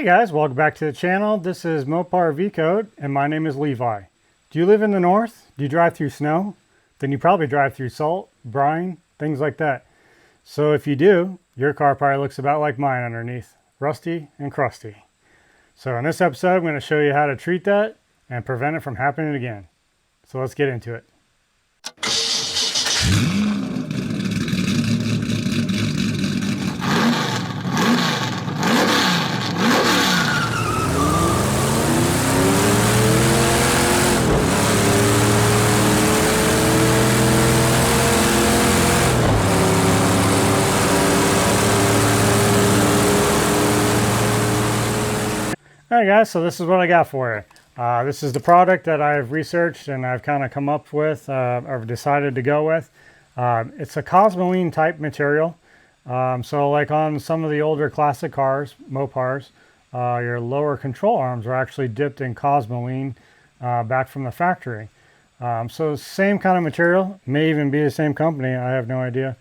Hey guys, welcome back to the channel. This is Mopar V-Code and my name is Levi. Do you live in the north? Do you drive through snow? Then you probably drive through salt, brine, things like that. So if you do, your car probably looks about like mine underneath, rusty and crusty. So in this episode, I'm going to show you how to treat that and prevent it from happening again. So let's get into it. Alright guys, so this is what I got for you. This is the product that I've researched and I've kind of come up with, or decided to go with. It's a Cosmoline type material. So like on some of the older classic cars, Mopars, your lower control arms are actually dipped in Cosmoline back from the factory. So same kind of material, may even be the same company, I have no idea.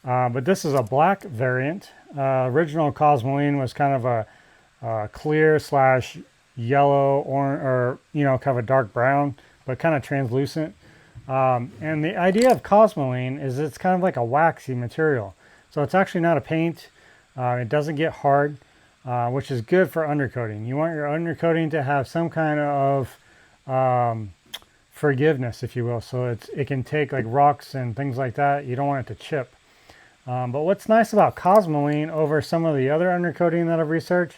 But this is a black variant. Original Cosmoline was kind of a clear slash yellow or kind of a dark brown, but kind of translucent. And the idea of Cosmoline is it's kind of like a waxy material. So it's actually not a paint. It doesn't get hard, which is good for undercoating. You want your undercoating to have some kind of forgiveness, if you will. So it can take like rocks and things like that. You don't want it to chip. But what's nice about Cosmoline over some of the other undercoating that I've researched,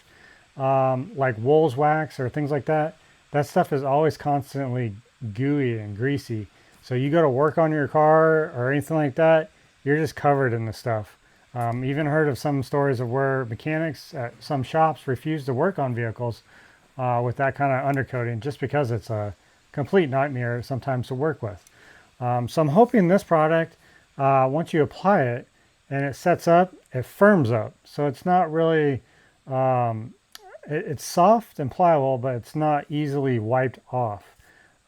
like Wool's wax or things like that, that stuff is always constantly gooey and greasy. So you go to work on your car or anything like that, you're just covered in the stuff. Even heard of some stories of where mechanics at some shops refuse to work on vehicles with that kind of undercoating just because it's a complete nightmare sometimes to work with. So I'm hoping this product, once you apply it and it sets up, it firms up. So it's not really it's soft and pliable, but it's not easily wiped off.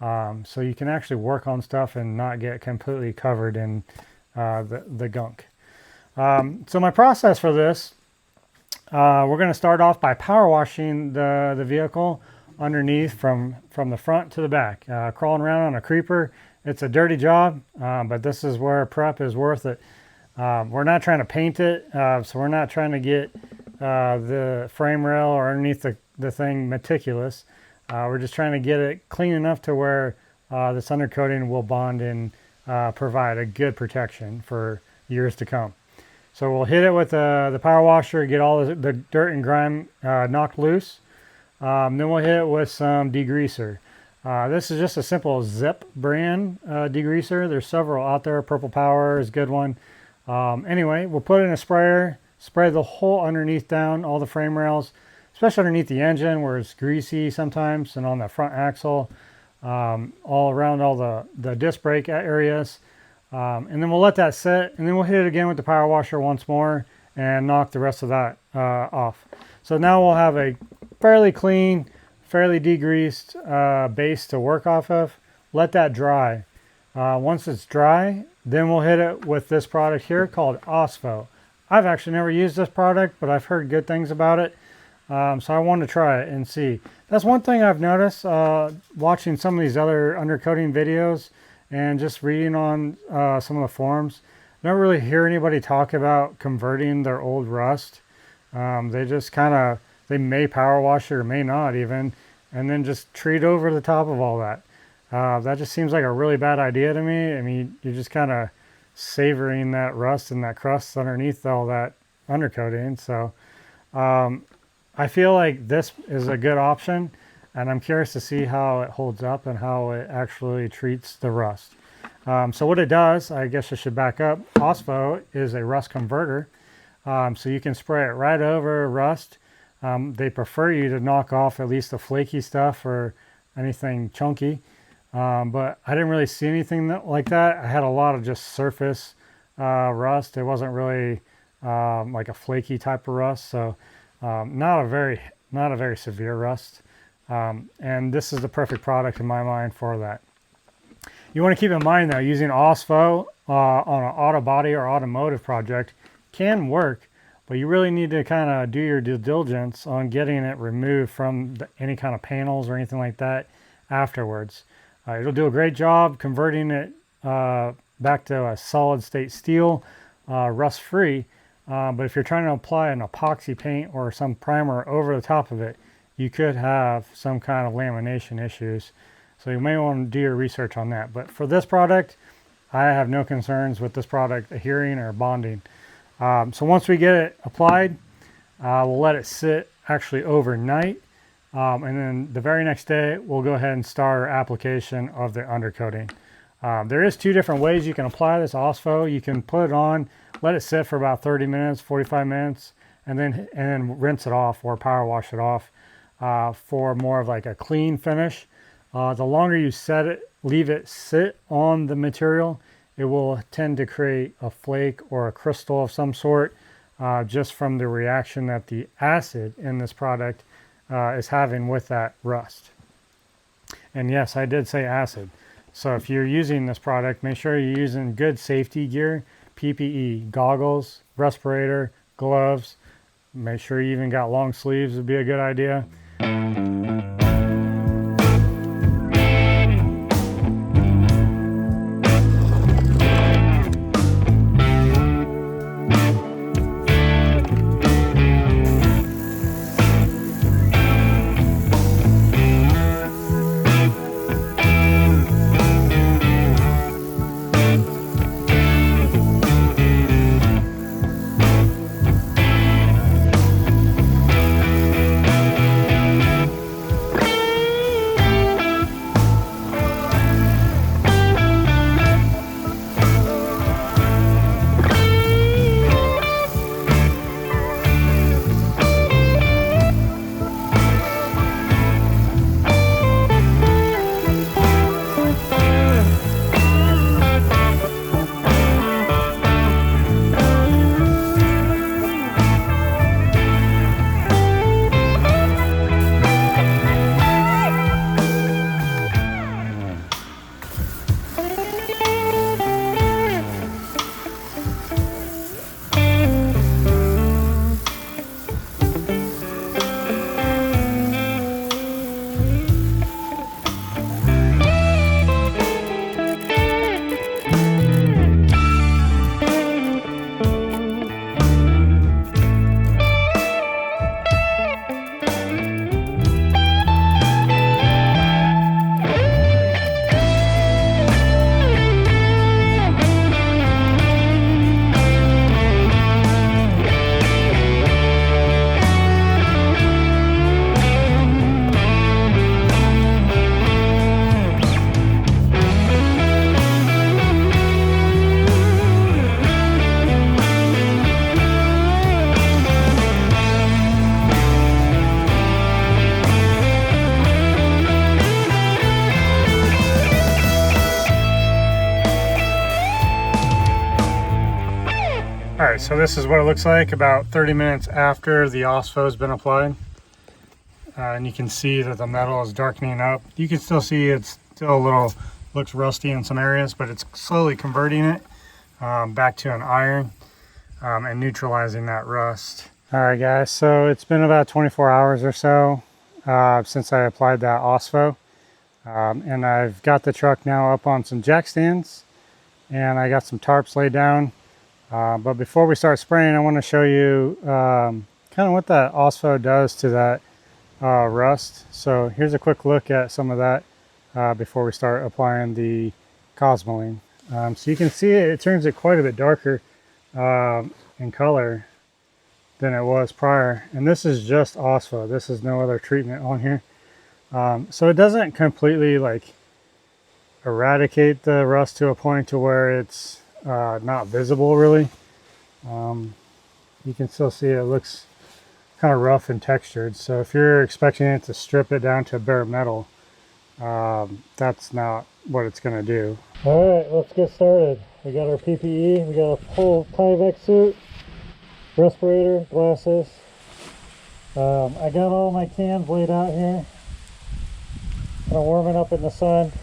So you can actually work on stuff and not get completely covered in the gunk. So my process for this, we're going to start off by power washing the vehicle underneath from the front to the back. Crawling around on a creeper, it's a dirty job, but this is where prep is worth it. We're not trying to paint it, so we're not trying to get the frame rail or underneath the thing meticulous. We're just trying to get it clean enough to where this undercoating will bond and provide a good protection for years to come. So we'll hit it with the power washer, get all the dirt and grime knocked loose. Then we'll hit it with some degreaser. This is just a simple Zep brand degreaser. There's several out there. Purple Power is a good one. Anyway, we'll put it in a sprayer, spray the whole underneath down, all the frame rails, especially underneath the engine where it's greasy sometimes, and on the front axle, all around all the disc brake areas. And then we'll let that sit, and then we'll hit it again with the power washer once more and knock the rest of that off. So now we'll have a fairly clean, fairly degreased base to work off of. Let that dry. Once it's dry, then we'll hit it with this product here called Ospho. I've actually never used this product, but I've heard good things about it. So I wanted to try it and see. That's one thing I've noticed watching some of these other undercoating videos and just reading on some of the forums. I don't really hear anybody talk about converting their old rust. They just they may power wash it or may not even, and then just treat over the top of all that. That just seems like a really bad idea to me. I mean, you're just kind of savoring that rust and that crust underneath all that undercoating. So I feel like this is a good option, and I'm curious to see how it holds up and how it actually treats the rust. So what it does, I guess I should back up. Ospho is a rust converter, so you can spray it right over rust. They prefer you to knock off at least the flaky stuff or anything chunky. But I didn't really see anything like that. I had a lot of just surface rust. It wasn't really like a flaky type of rust. So not a very severe rust. And this is the perfect product in my mind for that. You want to keep in mind though, using Ospho on an auto body or automotive project can work, but you really need to kind of do your due diligence on getting it removed from any kind of panels or anything like that afterwards. It'll do a great job converting it back to a solid state steel, rust free. But if you're trying to apply an epoxy paint or some primer over the top of it, you could have some kind of lamination issues. So you may want to do your research on that. But for this product, I have no concerns with this product adhering or bonding. So once we get it applied, we'll let it sit actually overnight. And then the very next day, we'll go ahead and start our application of the undercoating. There is 2 different ways you can apply this Ospho. You can put it on, let it sit for about 30 minutes, 45 minutes, and then rinse it off or power wash it off for more of like a clean finish. The longer you leave it sit on the material, it will tend to create a flake or a crystal of some sort, just from the reaction that the acid in this product is having with that rust. And yes, I did say acid. So if you're using this product, make sure you're using good safety gear, PPE, goggles, respirator, gloves. Make sure you even got long sleeves would be a good idea. Alright, so this is what it looks like about 30 minutes after the Ospho has been applied. And you can see that the metal is darkening up. You can still see it's still a little, looks rusty in some areas, but it's slowly converting it back to an iron and neutralizing that rust. Alright guys, so it's been about 24 hours or so since I applied that Ospho. And I've got the truck now up on some jack stands, and I got some tarps laid down. But before we start spraying, I want to show you kind of what that Ospho does to that rust. So here's a quick look at some of that before we start applying the Cosmoline. So you can see it turns it quite a bit darker in color than it was prior. And this is just Ospho. This is no other treatment on here. So it doesn't completely like eradicate the rust to a point to where it's not visible really. You can still see it looks kind of rough and textured, so if you're expecting it to strip it down to bare metal, that's not what it's going to do. Alright, let's get started. We got our PPE, we got a full Tyvek suit, respirator, glasses. I got all my cans laid out here, kind of warming up in the sun,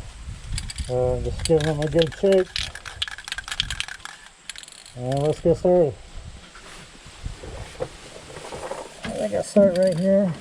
just giving them a good shake. And let's get started. I gotta start right here.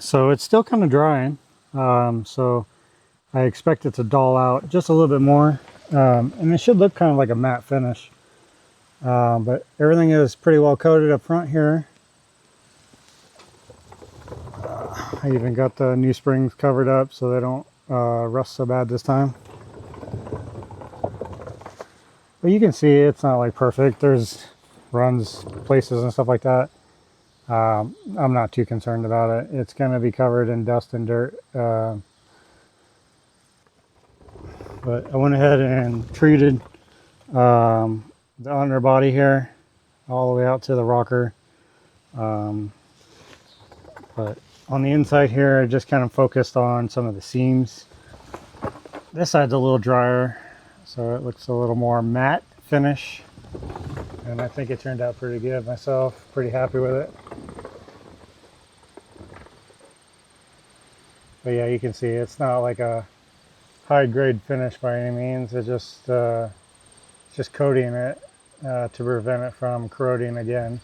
So it's still kind of drying, so I expect it to dull out just a little bit more, and it should look kind of like a matte finish, but everything is pretty well coated up front here. I even got the new springs covered up so they don't rust so bad this time. But you can see it's not like perfect. There's runs, places and stuff like that. I'm not too concerned about it. It's going to be covered in dust and dirt. But I went ahead and treated the underbody here all the way out to the rocker. But on the inside here, I just kind of focused on some of the seams. This side's a little drier, so it looks a little more matte finish. And I think it turned out pretty good myself. Pretty happy with it. But yeah, you can see it's not like a high grade finish by any means. It's just coating it to prevent it from corroding again.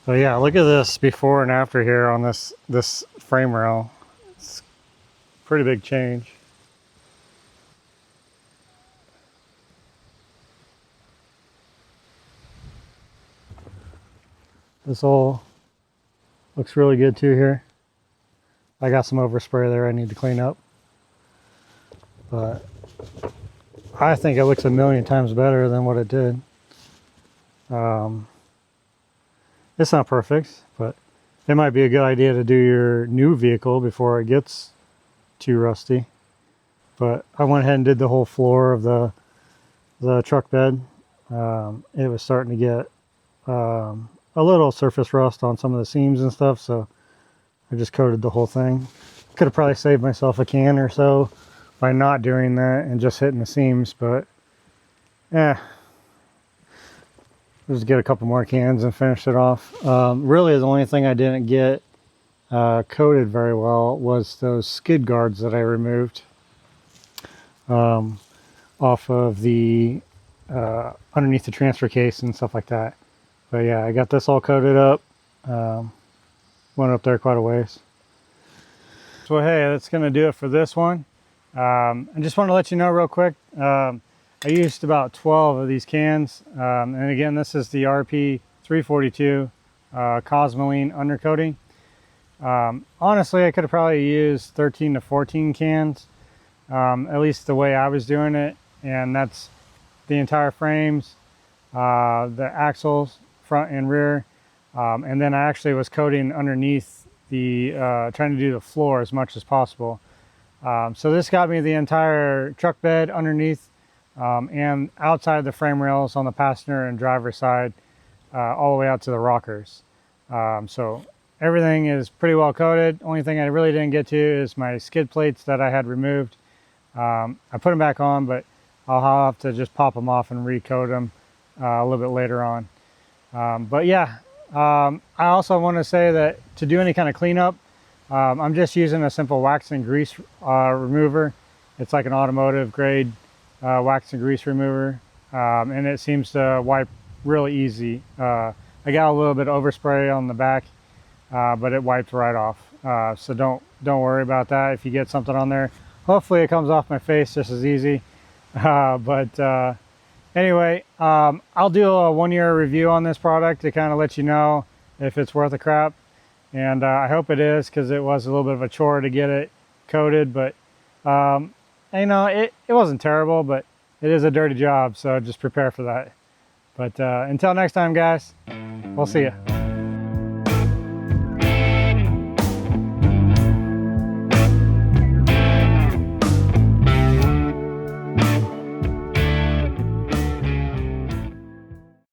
So yeah, look at this before and after here on this frame rail. It's a pretty big change. This all looks really good too here. I got some overspray there I need to clean up. But I think it looks a million times better than what it did. It's not perfect, but it might be a good idea to do your new vehicle before it gets too rusty. But I went ahead and did the whole floor of the truck bed. It was starting to get a little surface rust on some of the seams and stuff, so I just coated the whole thing. Could have probably saved myself a can or so by not doing that and just hitting the seams, but yeah, just get a couple more cans and finish it off. Really the only thing I didn't get coated very well was those skid guards that I removed off of the underneath the transfer case and stuff like that. But yeah, I got this all coated up. Went up there quite a ways. So hey, that's gonna do it for this one. I just want to let you know real quick, I used about 12 of these cans, and again, this is the RP-342 Cosmoline undercoating. Honestly, I could have probably used 13 to 14 cans, at least the way I was doing it, and that's the entire frames, the axles, front and rear, and then I actually was coating underneath the, trying to do the floor as much as possible. So this got me the entire truck bed underneath and outside the frame rails on the passenger and driver side, all the way out to the rockers. So everything is pretty well coated. Only thing I really didn't get to is my skid plates that I had removed. I put them back on, but I'll have to just pop them off and recoat them a little bit later on. But yeah, I also want to say that to do any kind of cleanup, I'm just using a simple wax and grease remover. It's like an automotive grade wax and grease remover, and it seems to wipe really easy. I got a little bit of overspray on the back, but it wiped right off. So don't worry about that if you get something on there. Hopefully it comes off my face just as easy. Anyway, I'll do a 1-year review on this product to kind of let you know if it's worth a crap. And I hope it is, because it was a little bit of a chore to get it coated. But, you know, it wasn't terrible, but it is a dirty job. So just prepare for that. But until next time, guys, we'll see you.